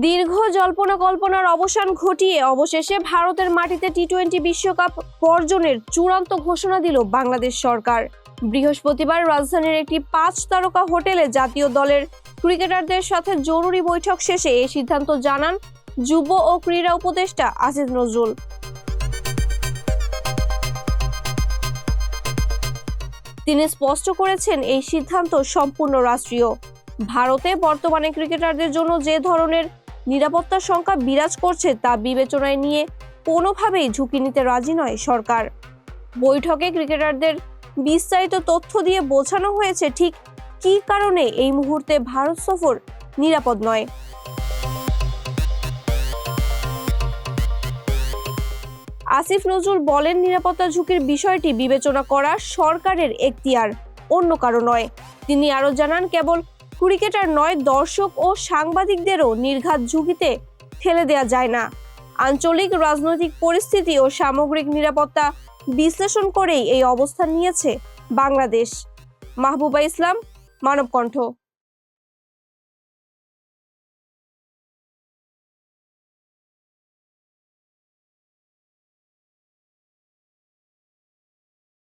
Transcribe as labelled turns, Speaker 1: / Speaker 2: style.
Speaker 1: দীর্ঘ জল্পনা কল্পনার অবসান ঘটিয়ে অবশেষে ভারতের মাটিতে টি-20 বিশ্বকাপ বর্জনের চূড়ান্ত ঘোষণা দিল বাংলাদেশ সরকার। বৃহস্পতিবার রাজধানীর একটি 5 তারকা হোটেলে জাতীয় দলের ক্রিকেটারদের সাথে জরুরি বৈঠক শেষে এই সিদ্ধান্ত জানান যুব ও ক্রীড়া উপদেষ্টা আসিফ নজরুল। তিনি স্পষ্ট করেছেন, এই সিদ্ধান্ত সম্পূর্ণ রাষ্ট্রীয়। ভারতে বর্তমানে ক্রিকেটারদের জন্য যে ধরনের নিরাপত্তার সংখ্যা বিরাজ করছে তা বিবেচনায় নিয়ে কোনোভাবেই ঝুঁকি নিতে রাজি নয় সরকার। বৈঠকে ক্রিকেটারদের বিস্তারিত তথ্য দিয়ে বোঝানো হয়েছে ঠিক কী কারণে এই মুহূর্তে ভারত সফর নিরাপদ নয়। আসিফ নজরুল বলেন, নিরাপত্তা ঝুঁকির বিষয়টি বিবেচনা করা সরকারের এখতিয়ার, অন্য কারো নয়। তিনি আরও জানান, কেবল ক্রিকেটার নয়, দর্শক ও সাংবাদিকদেরও নির্ঘাত ঝুঁকিতে ঠেলে দেওয়া যায় না। আঞ্চলিক রাজনৈতিক পরিস্থিতি ও সামগ্রিক নিরাপত্তা বিশ্লেষণ করেই এই অবস্থান নিয়েছে বাংলাদেশ। মাহবুবা ইসলাম, মানবকণ্ঠ।